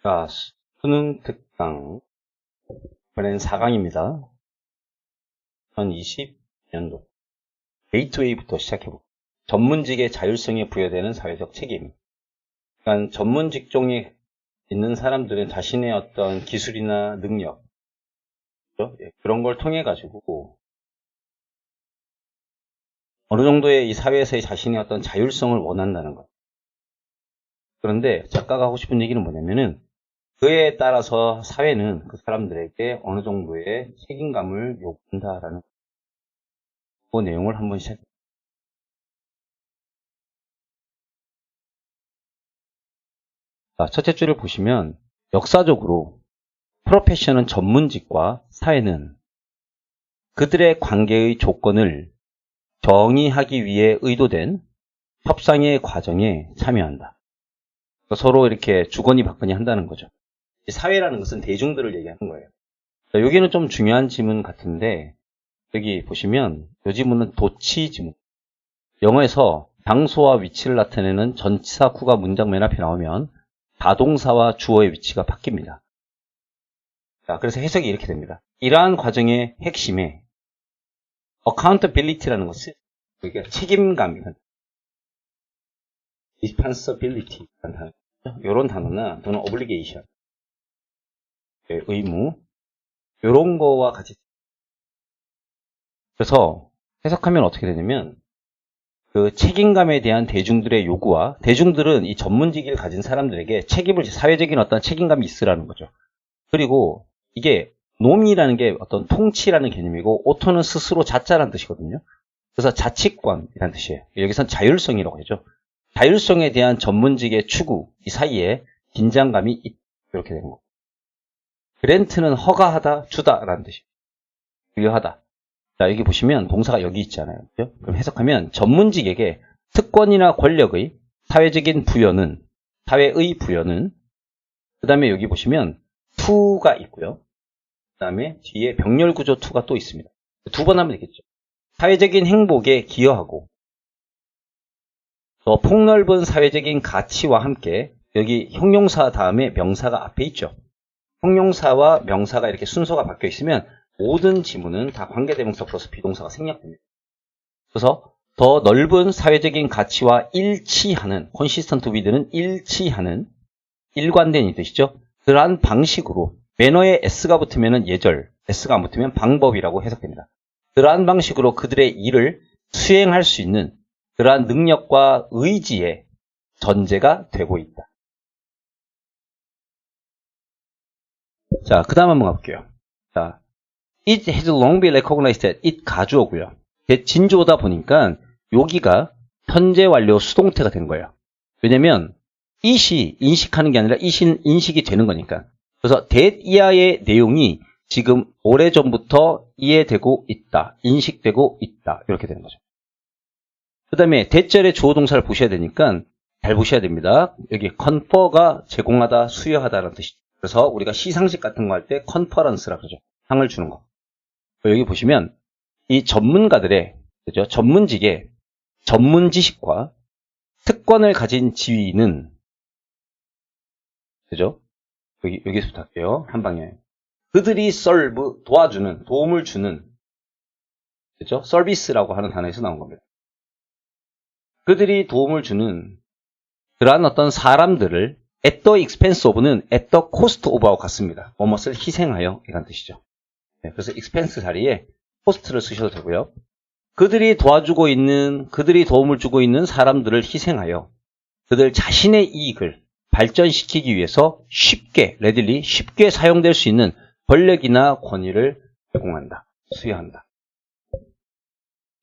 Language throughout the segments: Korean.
자, 수능 특강 이번엔 4강입니다. 2020년도 게이트웨이부터 시작해볼게요. 전문직의 자율성에 부여되는 사회적 책임. 그러니까 전문 직종에 있는 사람들은 자신의 어떤 기술이나 능력, 그렇죠? 그런 걸 통해 가지고 어느 정도의 이 사회에서의 자신의 어떤 자율성을 원한다는 것. 그런데 작가가 하고 싶은 얘기는 뭐냐면은 그에 따라서 사회는 그 사람들에게 어느 정도의 책임감을 요구한다라는 그 내용을 한번 시작해볼게요. 자, 첫째 줄을 보시면 역사적으로 프로페셔는 전문직과 사회는 그들의 관계의 조건을 정의하기 위해 의도된 협상의 과정에 참여한다. 서로 이렇게 주거니 받거니 한다는 거죠. 사회라는 것은 대중들을 얘기하는 거예요. 자, 여기는 좀 중요한 지문 같은데 여기 보시면 이 지문은 도치 지문. 영어에서 장소와 위치를 나타내는 전치사 구가 문장 맨 앞에 나오면 다동사와 주어의 위치가 바뀝니다. 자, 그래서 해석이 이렇게 됩니다. 이러한 과정의 핵심에 accountability라는 것은 여기가 책임감이란 responsibility라는 단어, 이런 단어나 또는 obligation, 의무, 이런 거와 같이. 그래서 해석하면 어떻게 되냐면 그 책임감에 대한 대중들의 요구와 대중들은 이 전문직을 가진 사람들에게 사회적인 어떤 책임감이 있으라는 거죠. 그리고 이게 놈이라는 게 어떤 통치라는 개념이고 오토는 스스로 자자라는 뜻이거든요. 그래서 자치권이라는 뜻이에요. 여기선 자율성이라고 하죠. 자율성에 대한 전문직의 추구, 이 사이에 긴장감이 이렇게 되는 거고. 그랜트는 허가하다, 주다라는 뜻이에요. 부여하다. 자, 여기 보시면 동사가 여기 있잖아요. 그죠? 그럼 해석하면 전문직에게 특권이나 권력의 사회의 부여는, 그 다음에 여기 보시면 to가 있고요. 그 다음에 뒤에 병렬구조 to가 또 있습니다. 두 번 하면 되겠죠. 사회적인 행복에 기여하고 더 폭넓은 사회적인 가치와 함께 여기 형용사 다음에 명사가 앞에 있죠. 형용사와 명사가 이렇게 순서가 바뀌어 있으면 모든 지문은 다 관계대명사 플러스 비동사가 생략됩니다. 그래서 더 넓은 사회적인 가치와 일치하는, consistent with는 일치하는, 일관된 이 뜻이죠. 그러한 방식으로 매너에 s가 붙으면 예절, s가 안 붙으면 방법이라고 해석됩니다. 그러한 방식으로 그들의 일을 수행할 수 있는 그러한 능력과 의지의 전제가 되고 있다. 자, 그 다음 한번 가볼게요. 자, It has long been recognized that it 가주어고요. 진주어다 보니까 여기가 현재 완료 수동태가 된 거예요. 왜냐면 it이 인식하는 게 아니라 it이 인식이 되는 거니까. 그래서 that 이하의 내용이 지금 오래전부터 이해되고 있다. 인식되고 있다. 이렇게 되는 거죠. 그 다음에 대절의 주어 동사를 보셔야 되니까 잘 보셔야 됩니다. 여기 confer가 제공하다, 수여하다라는 뜻이죠. 그래서 우리가 시상식 같은 거 할 때 컨퍼런스라고 그러죠. 상을 주는 거. 여기 보시면 이 전문가들의, 그죠? 전문직의 전문 지식과 특권을 가진 지위는, 그죠? 여기서부터 할게요. 한 방에. 그들이 도와주는, 도움을 주는, 그죠? 서비스라고 하는 단어에서 나온 겁니다. 그들이 도움을 주는 그러한 어떤 사람들을 at the expense of는 at the cost of와 같습니다. 무엇을 희생하여 이란 뜻이죠. 네, 그래서 expense 자리에 cost를 쓰셔도 되고요. 그들이 도움을 주고 있는 사람들을 희생하여 그들 자신의 이익을 발전시키기 위해서 readily 쉽게 사용될 수 있는 권력이나 권위를 제공한다. 수여한다.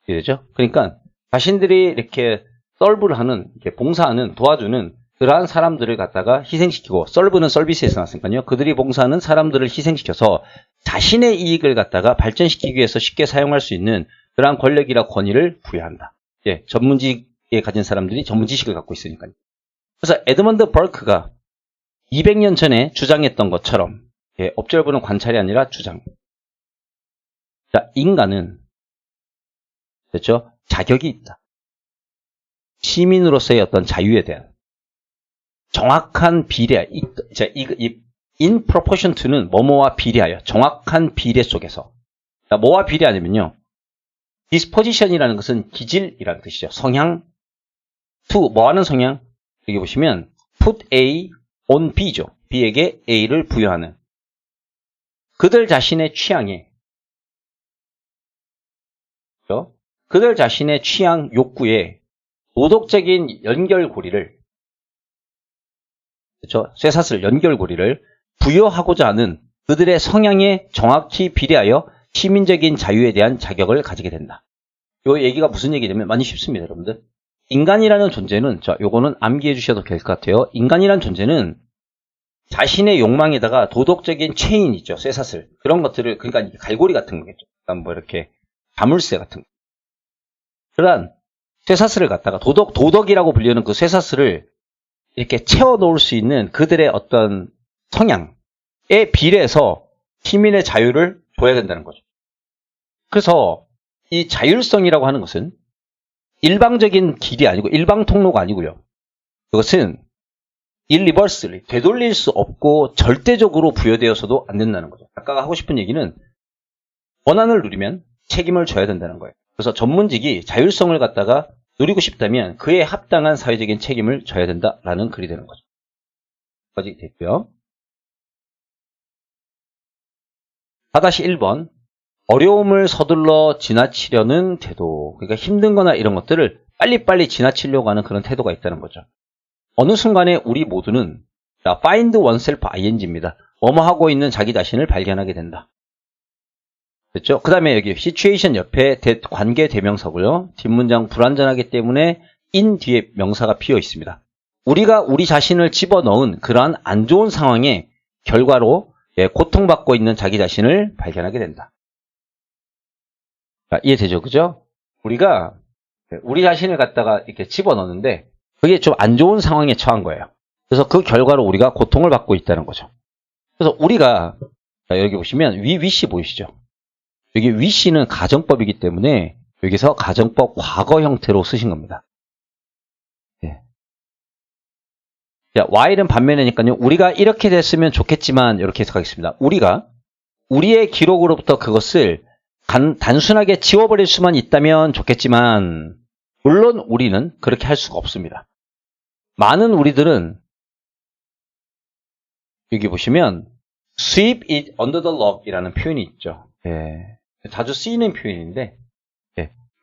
이해되죠? 그러니까 자신들이 이렇게 서브를 하는, 이렇게 봉사하는, 도와주는 그러한 사람들을 갖다가 희생시키고, 서브는 서비스에서 나왔으니까요. 그들이 봉사하는 사람들을 희생시켜서 자신의 이익을 갖다가 발전시키기 위해서 쉽게 사용할 수 있는 그러한 권력이나 권위를 부여한다. 예, 전문직에 가진 사람들이 전문 지식을 갖고 있으니까요. 그래서 에드먼드 버크가 200년 전에 주장했던 것처럼, 예, observe는 관찰이 아니라 주장. 자, 인간은, 그렇죠? 자격이 있다. 시민으로서의 어떤 자유에 대한 정확한 비례, in proportion to는 뭐뭐와 비례하여, 정확한 비례 속에서. 자, 뭐와 비례하냐면요. disposition이라는 것은 기질이라는 뜻이죠. 성향, to, 뭐 하는 성향? 여기 보시면, put A on B죠. B에게 A를 부여하는. 그들 자신의 취향에, 그렇죠? 그들 자신의 취향 욕구에 도덕적인 연결고리를, 그렇죠? 쇠사슬 연결고리를 부여하고자 하는 그들의 성향에 정확히 비례하여 시민적인 자유에 대한 자격을 가지게 된다. 요 얘기가 무슨 얘기냐면 많이 쉽습니다, 여러분들. 인간이라는 존재는, 자, 요거는 암기해 주셔도 될 것 같아요. 인간이라는 존재는 자신의 욕망에다가 도덕적인 체인 있죠, 쇠사슬. 그런 것들을, 그러니까 갈고리 같은 거겠죠. 그러니까 뭐 이렇게 자물쇠 같은 거. 그러한 쇠사슬을 갖다가 도덕이라고 불리는 그 쇠사슬을 이렇게 채워 놓을 수 있는 그들의 어떤 성향에 비례해서 시민의 자유를 줘야 된다는 거죠. 그래서 이 자율성이라고 하는 것은 일방적인 길이 아니고 일방 통로가 아니고요. 그것은 irreversibly 되돌릴 수 없고 절대적으로 부여되어서도 안 된다는 거죠. 아까 하고 싶은 얘기는 권한을 누리면 책임을 져야 된다는 거예요. 그래서 전문직이 자율성을 갖다가 누리고 싶다면 그에 합당한 사회적인 책임을 져야 된다라는 글이 되는 거죠. 여기까지 됐고요. 4-1번 어려움을 서둘러 지나치려는 태도. 그러니까 힘든 거나 이런 것들을 빨리빨리 지나치려고 하는 그런 태도가 있다는 거죠. 어느 순간에 우리 모두는 find oneself ing입니다. 뭐뭐 하고 있는 자기 자신을 발견하게 된다. 됐죠? 그 다음에 여기 situation 옆에 관계 대명사고요. 뒷문장 불완전하기 때문에 in 뒤에 명사가 비어 있습니다. 우리가 우리 자신을 집어넣은 그러한 안 좋은 상황의 결과로 고통받고 있는 자기 자신을 발견하게 된다. 자, 이해되죠? 그죠? 우리가 우리 자신을 갖다가 이렇게 집어넣는데 그게 좀 안 좋은 상황에 처한 거예요. 그래서 그 결과로 우리가 고통을 받고 있다는 거죠. 그래서 우리가 여기 보시면 위시 보이시죠? 여기 위시는 가정법이기 때문에 여기서 가정법 과거 형태로 쓰신 겁니다. 네. 자, while은 반면이니까요. 우리가 이렇게 됐으면 좋겠지만 이렇게 해석하겠습니다. 우리가 우리의 기록으로부터 그것을 단순하게 지워버릴 수만 있다면 좋겠지만 물론 우리는 그렇게 할 수가 없습니다. 많은 우리들은 여기 보시면 sweep it under the rug이라는 표현이 있죠. 예. 자주 쓰이는 표현인데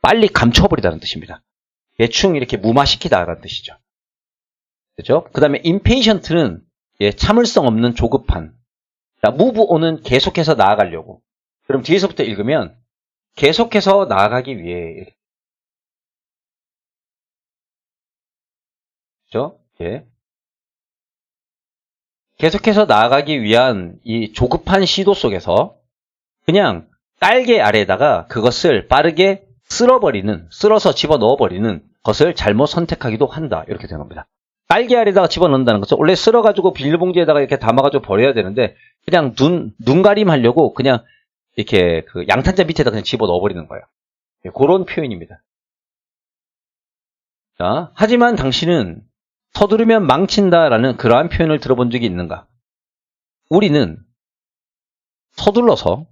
빨리 감춰버리다는 뜻입니다. 대충 이렇게 무마시키다라는 뜻이죠. 그렇죠? 그 다음에 impatient는 참을성 없는 조급한. move on은 계속해서 나아가려고. 그럼 뒤에서부터 읽으면 계속해서 나아가기 위해. 그렇죠? 예. 계속해서 나아가기 위한 이 조급한 시도 속에서 그냥 깔개 아래에다가 그것을 빠르게 쓸어서 집어넣어버리는 것을 잘못 선택하기도 한다. 이렇게 되는 겁니다. 깔개 아래에다가 집어넣는다는 것은 원래 쓸어가지고 비닐봉지에다가 이렇게 담아가지고 버려야 되는데 그냥 눈 가림하려고 그냥 이렇게 그 양탄자 밑에다 그냥 집어넣어버리는 거예요. 그런 표현입니다. 자, 하지만 당신은 서두르면 망친다라는 그러한 표현을 들어본 적이 있는가? 우리는 서둘러서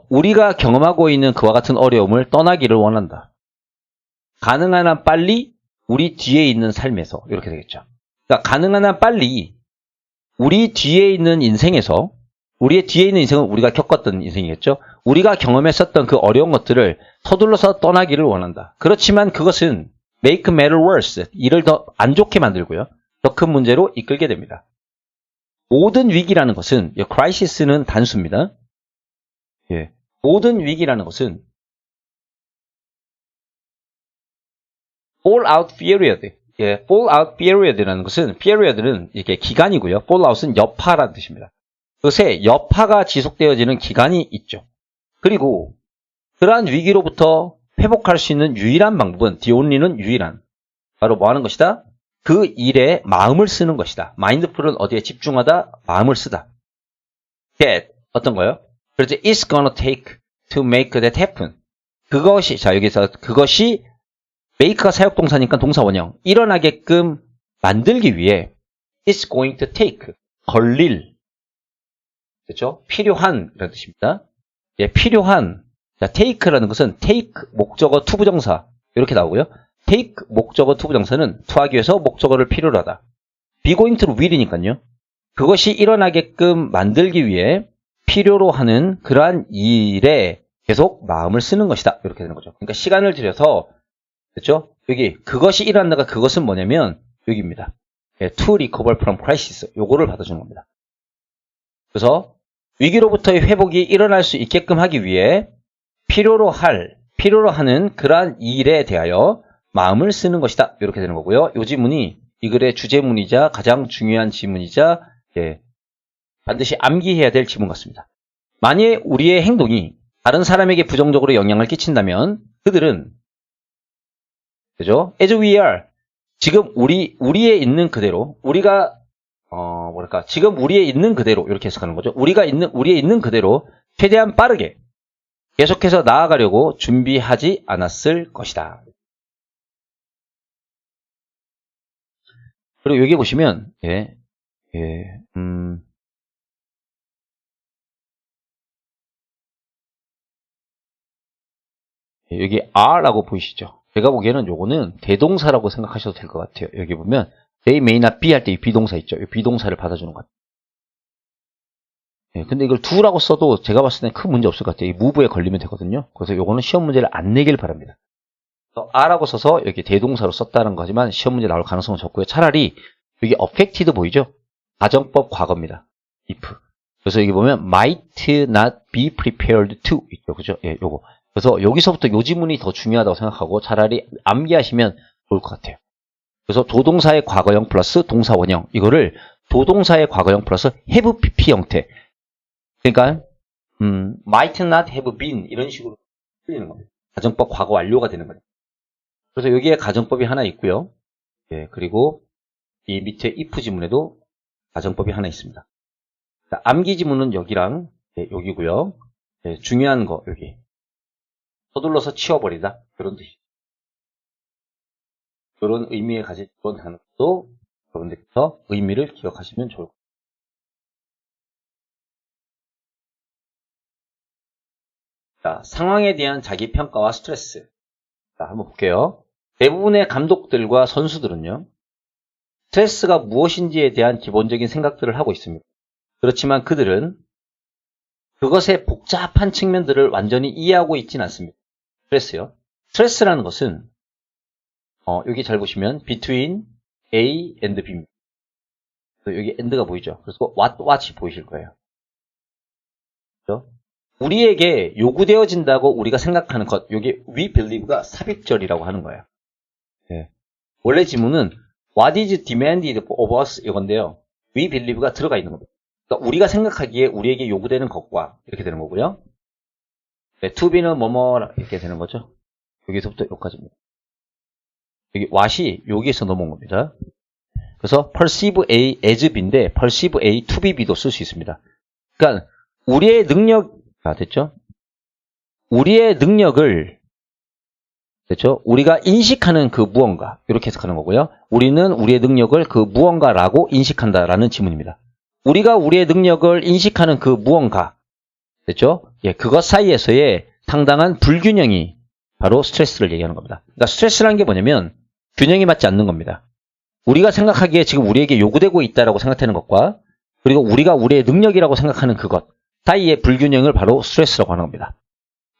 우리가 경험하고 있는 그와 같은 어려움을 떠나기를 원한다. 가능한 한 빨리 우리 뒤에 있는 삶에서 이렇게 되겠죠. 그러니까 가능한 한 빨리 우리 뒤에 있는 인생에서 우리의 뒤에 있는 인생은 우리가 겪었던 인생이겠죠. 우리가 경험했었던 그 어려운 것들을 서둘러서 떠나기를 원한다. 그렇지만 그것은 make matter worse, 일을 더 안 좋게 만들고요. 더 큰 문제로 이끌게 됩니다. 모든 위기라는 것은 crisis는 단수입니다. 예, 모든 위기라는 것은 fallout period. 예, fallout period라는 것은 period는 이게 기간이고요. fallout은 여파라는 뜻입니다. 그것에 여파가 지속되어지는 기간이 있죠. 그리고 그러한 위기로부터 회복할 수 있는 유일한 방법은 the only는 유일한 바로 뭐 하는 것이다? 그 일에 마음을 쓰는 것이다. mindful은 어디에 집중하다, 마음을 쓰다. that 어떤 거요? 그래서 it's gonna take to make that happen. 그것이 자 여기서 그것이 make가 사역동사니까 동사 원형 일어나게끔 만들기 위해 is going to take, 걸릴, 그렇죠? 필요한 이런 뜻입니다. 예, 필요한. 자, take라는 것은 take 목적어 투부정사 이렇게 나오고요. take 목적어 투부정사는 to 하기 위해서 목적어를 필요로 하다. be going to will이니까요. 그것이 일어나게끔 만들기 위해 필요로 하는 그러한 일에 계속 마음을 쓰는 것이다. 이렇게 되는 거죠. 그러니까 시간을 들여서, 그렇죠? 여기 그것이 일어난다가 그것은 뭐냐면 여기입니다. 예, to recover from crisis. 요거를 받아주는 겁니다. 그래서 위기로부터의 회복이 일어날 수 있게끔 하기 위해 필요로 하는 그러한 일에 대하여 마음을 쓰는 것이다. 이렇게 되는 거고요. 이 지문이 이 글의 주제문이자 가장 중요한 지문이자 예, 반드시 암기해야 될 지문 같습니다. 만약 우리의 행동이 다른 사람에게 부정적으로 영향을 끼친다면 그들은 그죠? As we are 지금 우리에 있는 그대로 우리가 지금 우리에 있는 그대로 이렇게 해석하는 거죠. 우리에 있는 그대로 최대한 빠르게 계속해서 나아가려고 준비하지 않았을 것이다. 그리고 여기 보시면 여기 are라고 보이시죠? 제가 보기에는 요거는 대동사라고 생각하셔도 될 것 같아요. 여기 보면 they may not be 할 때 이 비동사 있죠? 이 비동사를 받아주는 것 같아요. 예, 근데 이걸 do라고 써도 제가 봤을 때는 큰 문제 없을 것 같아요. 이 move에 걸리면 되거든요. 그래서 요거는 시험 문제를 안 내길 바랍니다. are라고 써서 여기 대동사로 썼다는 거지만 시험 문제 나올 가능성은 적고요. 차라리 여기 affected 보이죠? 가정법 과거입니다. if. 그래서 여기 보면 might not be prepared to 있죠. 그죠? 예, 요거. 그래서 여기서부터 요 지문이 더 중요하다고 생각하고 차라리 암기하시면 좋을 것 같아요. 그래서 도동사의 과거형 플러스 동사 원형 이거를 도동사의 과거형 플러스 have pp 형태 그러니까 might not have been 이런 식으로 풀리는 겁니다. 가정법 과거 완료가 되는 거예요. 그래서 여기에 가정법이 하나 있고요. 예, 그리고 이 밑에 if 지문에도 가정법이 하나 있습니다. 자, 암기 지문은 여기랑 여기고요. 예, 중요한 거 여기 서둘러서 치워버리다 그런 뜻이죠. 그런 의미에 가진 그런 단어도 여러분들께서 의미를 기억하시면 좋을 것 같아요. 자, 상황에 대한 자기평가와 스트레스. 자, 한번 볼게요. 대부분의 감독들과 선수들은요. 스트레스가 무엇인지에 대한 기본적인 생각들을 하고 있습니다. 그렇지만 그들은 그것의 복잡한 측면들을 완전히 이해하고 있지는 않습니다. 스트레스요. 스트레스라는 것은 여기 잘 보시면 between A and B입니다. 여기 and가 보이죠? 그래서 what이 보이실 거예요. 그렇죠? 우리에게 요구되어진다고 우리가 생각하는 것, 여기 we believe가 삽입절이라고 하는 거예요. 네. 원래 지문은 what is demanded of us 이건데요. we believe가 들어가 있는 겁니다. 그러니까 우리가 생각하기에 우리에게 요구되는 것과 이렇게 되는 거고요. 네, to be는 뭐뭐 이렇게 되는 거죠. 여기서부터 여기까지입니다. 여기 what이 여기에서 넘어온 겁니다. 그래서 perceive A as B인데 perceive A to be B도 쓸 수 있습니다. 그러니까 우리의 능력 됐죠? 우리의 능력을 됐죠? 우리가 인식하는 그 무언가 이렇게 해석하는 거고요. 우리는 우리의 능력을 그 무언가라고 인식한다라는 지문입니다. 우리가 우리의 능력을 인식하는 그 무언가 됐죠? 예, 그것 사이에서의 상당한 불균형이 바로 스트레스를 얘기하는 겁니다. 그러니까 스트레스라는 게 뭐냐면 균형이 맞지 않는 겁니다. 우리가 생각하기에 지금 우리에게 요구되고 있다라고 생각하는 것과 그리고 우리가 우리의 능력이라고 생각하는 그것 사이의 불균형을 바로 스트레스라고 하는 겁니다.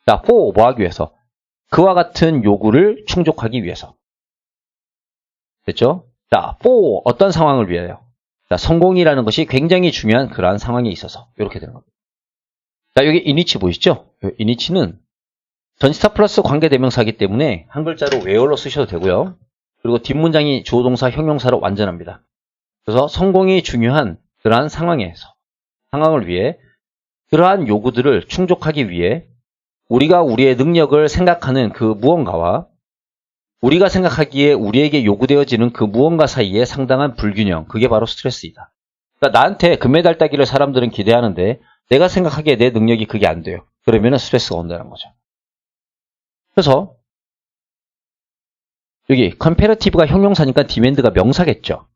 자, for 뭐 하기 위해서? 그와 같은 요구를 충족하기 위해서. 됐죠? 자, for 어떤 상황을 위하여? 자, 성공이라는 것이 굉장히 중요한 그러한 상황에 있어서 이렇게 되는 겁니다. 자, 여기 인위치 보이시죠? 인위치는 전치사 플러스 관계대명사이기 때문에 한 글자로 where로 쓰셔도 되고요. 그리고 뒷문장이 주어동사 형용사로 완전합니다. 그래서 성공이 중요한 그러한 상황을 위해 그러한 요구들을 충족하기 위해 우리가 우리의 능력을 생각하는 그 무언가와 우리가 생각하기에 우리에게 요구되어지는 그 무언가 사이에 상당한 불균형, 그게 바로 스트레스이다. 그러니까 나한테 금메달 따기를 사람들은 기대하는데 내가 생각하기에 내 능력이 그게 안 돼요. 그러면 스트레스가 온다는 거죠. 그래서 여기 컴패러티브가 형용사니까 디맨드가 명사겠죠.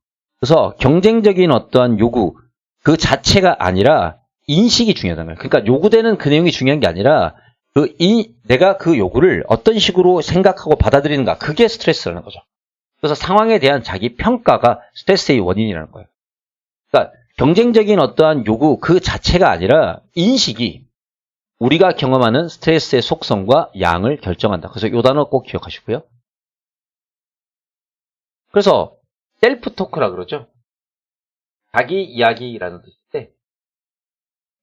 그래서 경쟁적인 어떠한 요구 그 자체가 아니라 인식이 중요하다는 거예요. 그러니까 요구되는 그 내용이 중요한 게 아니라 내가 그 요구를 어떤 식으로 생각하고 받아들이는가 그게 스트레스라는 거죠. 그래서 상황에 대한 자기 평가가 스트레스의 원인이라는 거예요. 그러니까 경쟁적인 어떠한 요구 그 자체가 아니라 인식이 우리가 경험하는 스트레스의 속성과 양을 결정한다. 그래서 이 단어 꼭 기억하시고요. 그래서 셀프 토크라 그러죠. 자기 이야기라는 뜻인데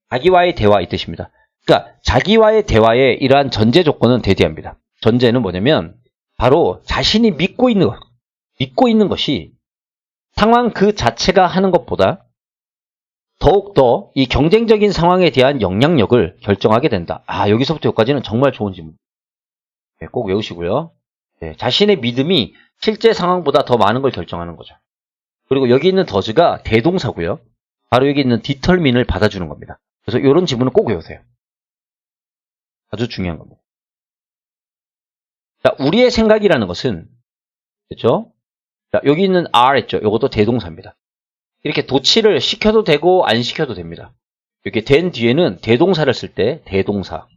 자기와의 대화 이 뜻입니다. 그러니까 자기와의 대화의 이러한 전제 조건은 대대합니다. 전제는 뭐냐면 바로 자신이 믿고 있는 것이 상황 그 자체가 하는 것보다 더욱더 이 경쟁적인 상황에 대한 영향력을 결정하게 된다. 여기서부터 여기까지는 정말 좋은 질문. 네, 꼭 외우시고요. 네, 자신의 믿음이 실제 상황보다 더 많은 걸 결정하는 거죠. 그리고 여기 있는 더즈가 대동사고요. 바로 여기 있는 determine을 받아주는 겁니다. 그래서 이런 지문은 꼭 외우세요. 아주 중요한 겁니다. 자, 우리의 생각이라는 것은 그렇죠? 자, 여기 있는 are 했죠. 이것도 대동사입니다. 이렇게 도치를 시켜도 되고 안 시켜도 됩니다. 이렇게 된 뒤에는 대동사를 쓸 때 대동사를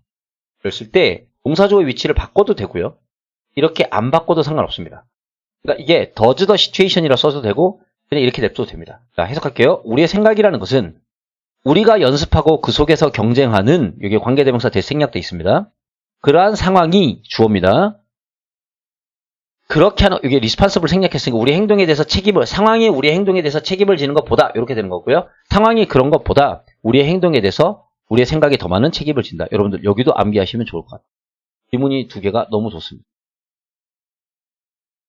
쓸 때 동사조의 위치를 바꿔도 되고요. 이렇게 안 바꿔도 상관없습니다. 그러니까 이게 does the situation이라 써도 되고 그냥 이렇게 냅둬도 됩니다. 자, 해석할게요. 우리의 생각이라는 것은 우리가 연습하고 그 속에서 경쟁하는 여기 관계대명사 대생략돼 있습니다. 그러한 상황이 주어입니다. 그렇게 하는 이게 리스판서블 생략했으니까 우리 행동에 대해서 상황이 우리의 행동에 대해서 책임을 지는 것보다 이렇게 되는 거고요. 상황이 그런 것보다 우리의 행동에 대해서 우리의 생각이 더 많은 책임을 진다. 여러분들 여기도 암기하시면 좋을 것 같아요. 지문이 두 개가 너무 좋습니다.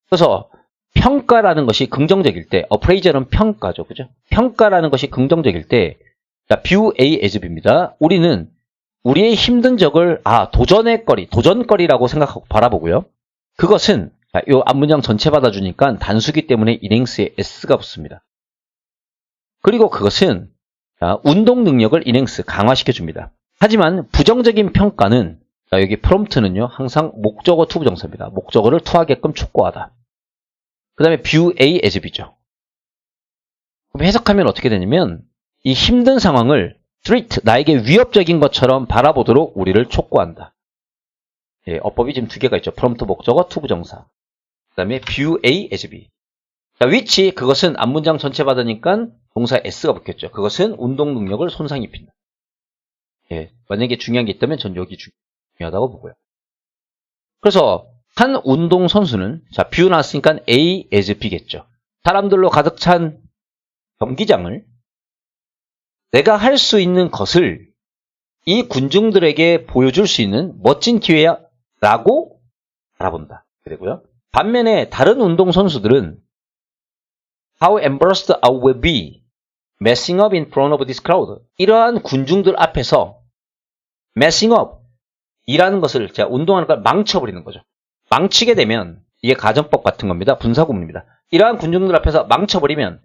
그래서 평가라는 것이 긍정적일 때, appraisal은 평가죠, 그죠? 평가라는 것이 긍정적일 때, 자, view A as B입니다. 우리는 우리의 힘든 적을 도전거리라고 생각하고 바라보고요. 그것은 이 앞문장 전체 받아주니까 단수기 때문에 인행스에 s가 붙습니다. 그리고 그것은 운동 능력을 인행스 강화시켜줍니다. 하지만 부정적인 평가는 여기 prompt는요 항상 목적어 투부정사입니다. 목적어를 투하게끔 촉구하다. 그 다음에 view A as B죠. 그럼 해석하면 어떻게 되냐면 이 힘든 상황을 threat, 나에게 위협적인 것처럼 바라보도록 우리를 촉구한다. 예, 어법이 지금 두 개가 있죠. prompt 목적어 투부정사. 그 다음에 view A as B. 자, which 그것은 앞문장 전체 받으니까 동사 s가 붙겠죠. 그것은 운동 능력을 손상 입힌다. 예, 만약에 중요한 게 있다면 전 여기 중요하다고 보고요. 그래서 한 운동 선수는 자 view 나왔으니까 A as B겠죠. 사람들로 가득 찬 경기장을 내가 할 수 있는 것을 이 군중들에게 보여줄 수 있는 멋진 기회야 라고 바라본다. 그리고요. 반면에 다른 운동선수들은 How embarrassed I will be messing up in front of this crowd. 이러한 군중들 앞에서 messing up 이라는 것을 제가 운동하는 걸 망쳐버리는 거죠. 망치게 되면 이게 가정법 같은 겁니다. 분사구문입니다. 이러한 군중들 앞에서 망쳐버리면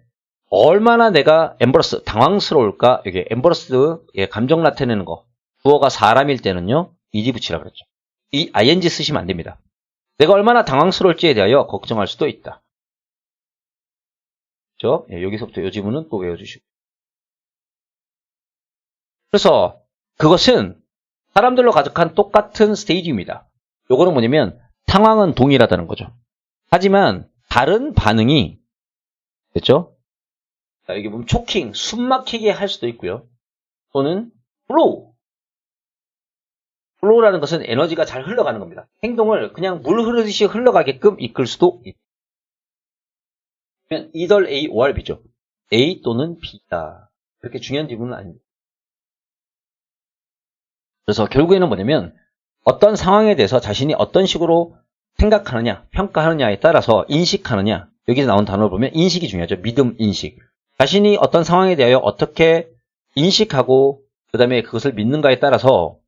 얼마나 내가 embarrassed, 당황스러울까. 여기 embarrassed 감정 나타내는 거. 주어가 사람일 때는요. 이지 붙이라 그랬죠. 이 ing 쓰시면 안 됩니다. 내가 얼마나 당황스러울지에 대하여 걱정할 수도 있다. 그렇죠? 예, 여기서부터 이 지문은 또 외워주시고. 그래서 그것은 사람들로 가득한 똑같은 스테이지입니다. 요거는 뭐냐면 상황은 동일하다는 거죠. 하지만 다른 반응이 됐죠? 자, 여기 보면 초킹, 숨막히게 할 수도 있고요. 또는 플로우라는 것은 에너지가 잘 흘러가는 겁니다. 행동을 그냥 물 흐르듯이 흘러가게끔 이끌 수도 있다. 그러면 either A or B죠. A 또는 B다. 그렇게 중요한 질문은 아닙니다. 그래서 결국에는 뭐냐면 어떤 상황에 대해서 자신이 어떤 식으로 생각하느냐, 평가하느냐에 따라서 인식하느냐. 여기서 나온 단어를 보면 인식이 중요하죠. 믿음, 인식. 자신이 어떤 상황에 대하여 어떻게 인식하고 그 다음에 그것을 믿는가에 따라서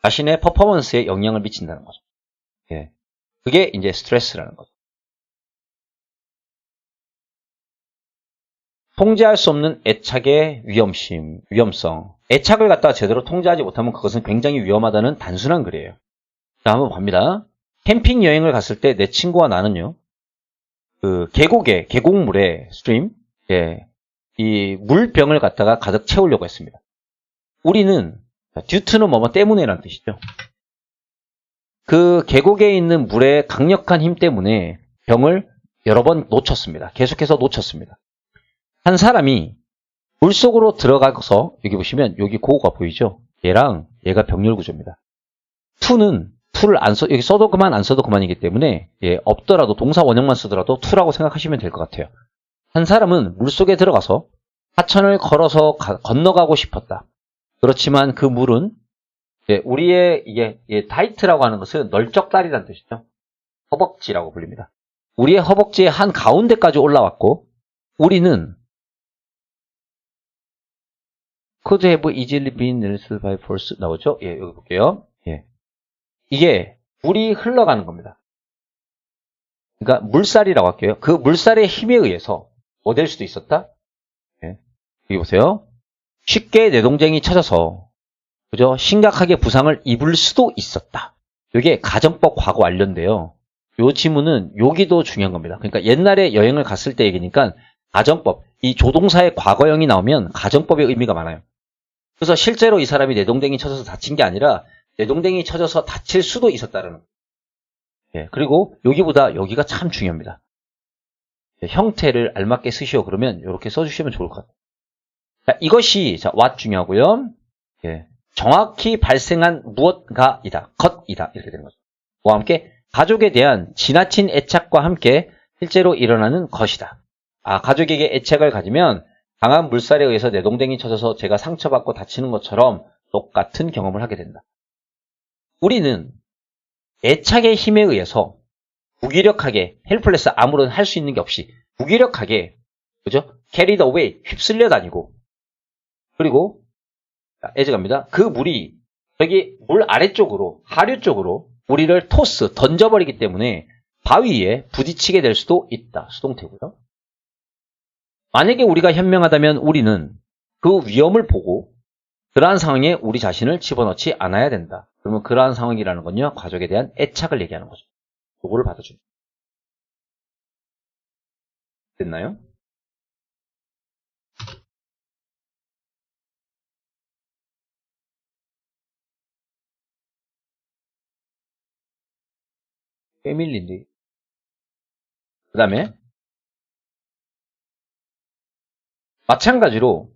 자신의 퍼포먼스에 영향을 미친다는 거죠. 예. 그게 이제 스트레스라는 거죠. 통제할 수 없는 애착의 위험성. 애착을 갖다가 제대로 통제하지 못하면 그것은 굉장히 위험하다는 단순한 글이에요. 자, 한번 봅니다. 캠핑 여행을 갔을 때 내 친구와 나는요, 그 계곡물에 스트림, 예, 이 물병을 갖다가 가득 채우려고 했습니다. 우리는 듀트는 뭐뭐 때문에라는 뜻이죠. 그 계곡에 있는 물의 강력한 힘 때문에 병을 여러 번 놓쳤습니다. 계속해서 놓쳤습니다. 한 사람이 물속으로 들어가서 여기 보시면 여기 고우가 보이죠? 얘랑 얘가 병렬 구조입니다. 투는 투를 안 써, 여기 써도 그만 안 써도 그만이기 때문에 예, 없더라도 동사 원형만 쓰더라도 투라고 생각하시면 될 것 같아요. 한 사람은 물속에 들어가서 하천을 걸어서 건너가고 싶었다. 그렇지만 그 물은 예, 우리의 이게 다이트라고 하는 것은 널쩍다리라는 뜻이죠. 허벅지라고 불립니다. 우리의 허벅지의 한 가운데까지 올라왔고 우리는 could have easily been released by force 나오죠? 예, 여기 볼게요. 예. 이게 물이 흘러가는 겁니다. 그러니까 물살이라고 할게요. 그 물살의 힘에 의해서 뭐 될 수도 있었다? 예. 여기 보세요. 쉽게 뇌동쟁이 쳐져서 그죠? 심각하게 부상을 입을 수도 있었다. 이게 가정법 과거 완료인데요. 요 지문은 여기도 중요한 겁니다. 그러니까 옛날에 여행을 갔을 때 얘기니까 가정법, 이 조동사의 과거형이 나오면 가정법의 의미가 많아요. 그래서 실제로 이 사람이 뇌동댕이 쳐져서 다친 게 아니라 뇌동댕이 쳐져서 다칠 수도 있었다는 거예요. 예, 그리고 여기보다 여기가 참 중요합니다. 예, 형태를 알맞게 쓰시오 그러면 이렇게 써주시면 좋을 것 같아요. 자, 이것이 자, what 중요하고요. 예, 정확히 발생한 무엇가이다, 것이다 이렇게 되는 거죠. 뭐와 함께 가족에 대한 지나친 애착과 함께 실제로 일어나는 것이다. 아, 가족에게 애착을 가지면 강한 물살에 의해서 뇌동댕이 쳐져서 제가 상처받고 다치는 것처럼 똑같은 경험을 하게 된다. 우리는 애착의 힘에 의해서 무기력하게 헬플레스 아무런 할 수 있는 게 없이 무기력하게 그죠? carried away 휩쓸려 다니고 그리고 에즈갑니다. 그 물이 여기 물 아래쪽으로 하류 쪽으로 우리를 토스 던져버리기 때문에 바위에 부딪히게 될 수도 있다. 수동태고요. 만약에 우리가 현명하다면 우리는 그 위험을 보고 그러한 상황에 우리 자신을 집어넣지 않아야 된다. 그러면 그러한 상황이라는 건요. 가족에 대한 애착을 얘기하는 거죠. 그거를 받아줍니다. 됐나요? 패밀리인데 그 다음에 마찬가지로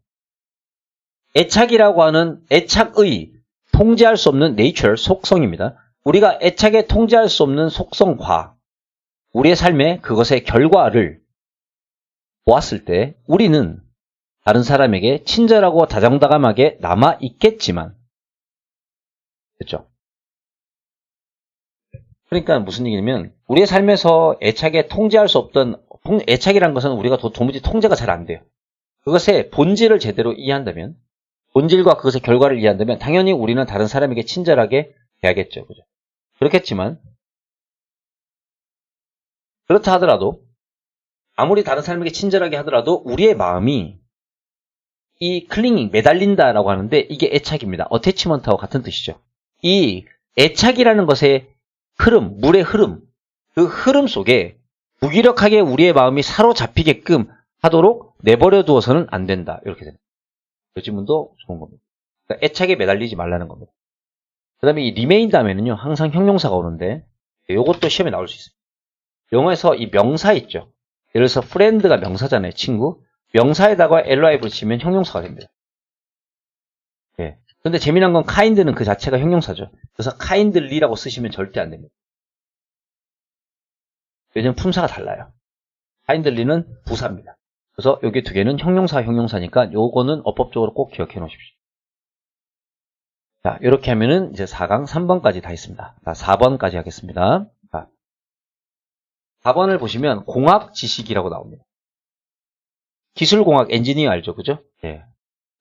애착이라고 하는 애착의 통제할 수 없는 nature, 속성입니다. 우리가 애착에 통제할 수 없는 속성과 우리의 삶의 그것의 결과를 보았을 때 우리는 다른 사람에게 친절하고 다정다감하게 남아있겠지만 그렇죠? 그러니까 무슨 얘기냐면 우리의 삶에서 애착에 통제할 수 없던 애착이라는 것은 우리가 도무지 통제가 잘 안 돼요. 그것의 본질을 제대로 이해한다면 본질과 그것의 결과를 이해한다면 당연히 우리는 다른 사람에게 친절하게 대하겠죠. 그죠? 그렇겠지만 그렇다 하더라도 아무리 다른 사람에게 친절하게 하더라도 우리의 마음이 이 클링잉, 매달린다라고 하는데 이게 애착입니다. 어태치먼트하고 같은 뜻이죠. 이 애착이라는 것의 흐름, 물의 흐름, 그 흐름 속에 무기력하게 우리의 마음이 사로잡히게끔 하도록 내버려 두어서는 안 된다. 이렇게 됩니다. 이 지문도 좋은 겁니다. 그러니까 애착에 매달리지 말라는 겁니다. 그 다음에 이 remain 다음에는요, 항상 형용사가 오는데, 이것도 시험에 나올 수 있어요. 영어에서 이 명사 있죠. 예를 들어서 friend가 명사잖아요, 친구. 명사에다가 ly 붙이면 형용사가 됩니다. 예. 근데 재미난 건 kind는 그 자체가 형용사죠. 그래서 kindly라고 쓰시면 절대 안 됩니다. 왜냐면 품사가 달라요. kindly는 부사입니다. 그래서 여기 두 개는 형용사, 형용사니까 요거는 어법적으로 꼭 기억해 놓으십시오. 자, 이렇게 하면은 이제 4강 3번까지 다 있습니다. 자, 4번까지 하겠습니다. 자, 4번을 보시면 공학 지식이라고 나옵니다. 기술공학, 엔지니어 알죠? 그죠? 예.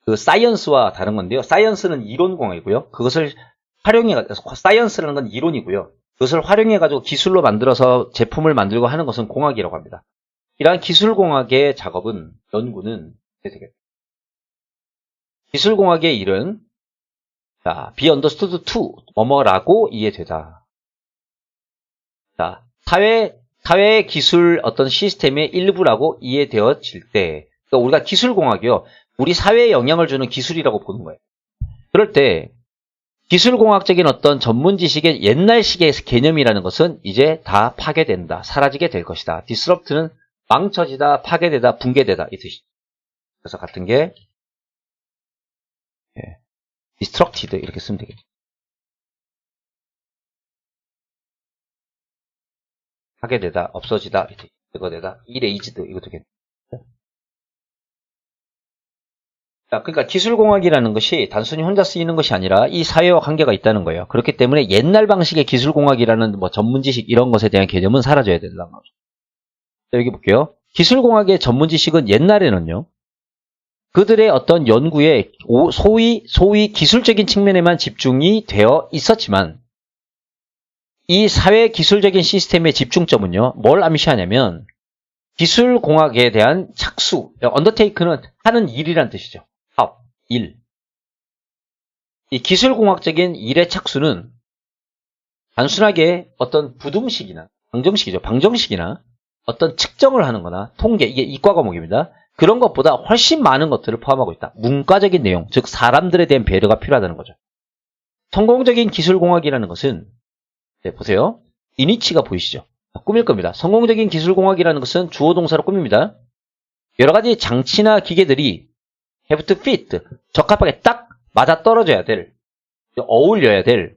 그 사이언스와 다른 건데요. 사이언스는 이론공학이고요. 그것을 활용해가지고, 사이언스라는 건 이론이고요. 그것을 활용해가지고 기술로 만들어서 제품을 만들고 하는 것은 공학이라고 합니다. 이러한 기술공학의 작업은, 연구는, 기술공학의 일은, 자, be understood to, 뭐뭐라고 이해되다. 자, 사회 기술 어떤 시스템의 일부라고 이해되어질 때, 그러니까 우리가 기술공학이요. 우리 사회에 영향을 주는 기술이라고 보는 거예요. 그럴 때 기술공학적인 어떤 전문 지식의 옛날식의 개념이라는 것은 이제 다 파괴된다. 사라지게 될 것이다. disrupt는 망쳐지다, 파괴되다, 붕괴되다 이 뜻이죠. 그래서 같은 게 destructed 이렇게 쓰면 되겠죠. 파괴되다, 없어지다, 제거되다, erased 이것도 괜찮아요. 자, 그러니까 기술공학이라는 것이 단순히 혼자 쓰이는 것이 아니라 이 사회와 관계가 있다는 거예요. 그렇기 때문에 옛날 방식의 기술공학이라는 뭐 전문 지식 이런 것에 대한 개념은 사라져야 된다는 거죠. 자, 여기 볼게요. 기술공학의 전문 지식은 옛날에는요. 그들의 어떤 연구에 소위 기술적인 측면에만 집중이 되어 있었지만 이 사회 기술적인 시스템의 집중점은요. 뭘 암시하냐면 기술공학에 대한 착수, 언더테이크는 하는 일이란 뜻이죠. 사업, 일. 이 기술공학적인 일의 착수는 단순하게 어떤 부등식이나 방정식이나 어떤 측정을 하는 거나 통계, 이게 이과 과목입니다. 그런 것보다 훨씬 많은 것들을 포함하고 있다. 문과적인 내용, 즉 사람들에 대한 배려가 필요하다는 거죠. 성공적인 기술공학이라는 것은 보세요. 이니치가 보이시죠? 꾸밀 겁니다. 성공적인 기술공학이라는 것은 주어 동사로 꾸밉니다. 여러 가지 장치나 기계들이 have to fit, 적합하게 딱 맞아 떨어져야 될, 어울려야 될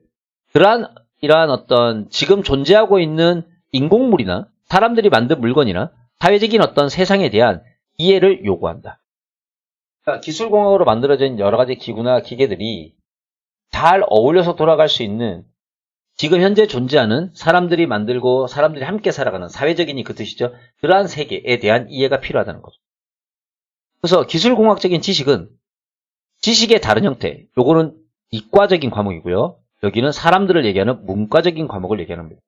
이러한 어떤 지금 존재하고 있는 인공물이나 사람들이 만든 물건이나 사회적인 어떤 세상에 대한 이해를 요구한다. 그러니까 기술공학으로 만들어진 여러 가지 기구나 기계들이 잘 어울려서 돌아갈 수 있는 지금 현재 존재하는 사람들이 만들고 사람들이 함께 살아가는 사회적인이 그 뜻이죠. 그러한 세계에 대한 이해가 필요하다는 거죠. 그래서 기술공학적인 지식은 지식의 다른 형태, 요거는 이과적인 과목이고요. 여기는 사람들을 얘기하는 문과적인 과목을 얘기하는 겁니다.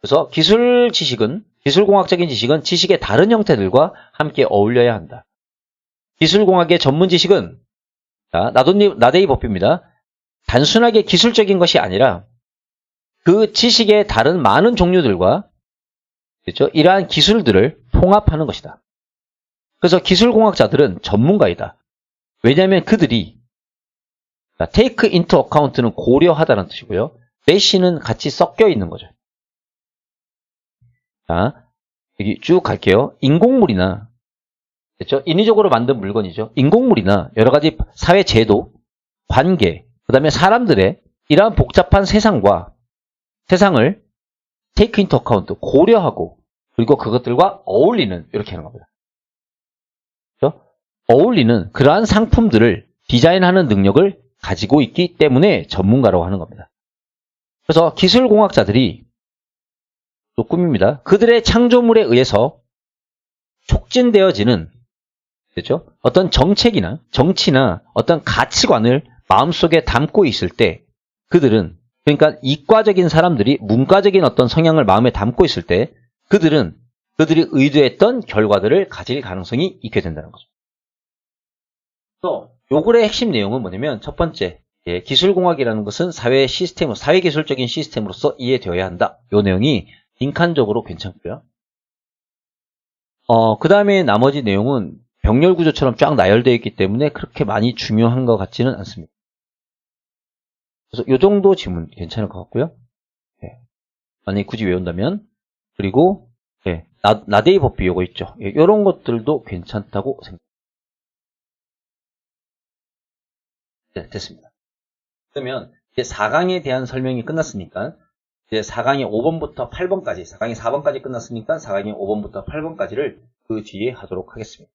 그래서 기술공학적인 지식은 지식의 다른 형태들과 함께 어울려야 한다. 기술공학의 전문 지식은 나데이 버피입니다. 단순하게 기술적인 것이 아니라 그 지식의 다른 많은 종류들과 그렇죠? 이러한 기술들을 통합하는 것이다. 그래서 기술공학자들은 전문가이다. 왜냐하면 그들이 take into account는 고려하다는 뜻이고요. 대신은 같이 섞여 있는 거죠. 자, 여기 쭉 갈게요. 인공물이나 그렇죠? 인위적으로 만든 물건이죠. 인공물이나 여러 가지 사회 제도, 관계, 그 다음에 사람들의 이러한 복잡한 세상을 take into account, 고려하고 그리고 그것들과 어울리는 이렇게 하는 겁니다. 그렇죠? 어울리는 그러한 상품들을 디자인하는 능력을 가지고 있기 때문에 전문가라고 하는 겁니다. 그래서 기술공학자들이 또 꿈입니다. 그들의 창조물에 의해서 촉진되어지는 그렇죠? 어떤 정치나 어떤 가치관을 마음속에 담고 있을 때 그들은 그러니까 이과적인 사람들이 문과적인 어떤 성향을 마음에 담고 있을 때 그들이 의도했던 결과들을 가질 가능성이 있게 된다는 거죠. 그래서 요글의 핵심 내용은 뭐냐면 첫 번째, 기술공학이라는 것은 사회기술적인 시스템으로서 이해되어야 한다. 요 내용이 빈칸적으로 괜찮고요. 그 다음에 나머지 내용은 병렬 구조처럼 쫙 나열되어 있기 때문에 그렇게 많이 중요한 것 같지는 않습니다. 그래서 요 정도 지문 괜찮을 것 같고요. 만약에 굳이 외운다면. 그리고 나데이 버피 요거 있죠. 요런 것들도 괜찮다고 생각합니다. 네, 됐습니다. 그러면 이제 4강에 대한 설명이 끝났으니까 이제 4강의 5번부터 8번까지 4강이 4번까지 끝났으니까 4강의 5번부터 8번까지를 그 뒤에 하도록 하겠습니다.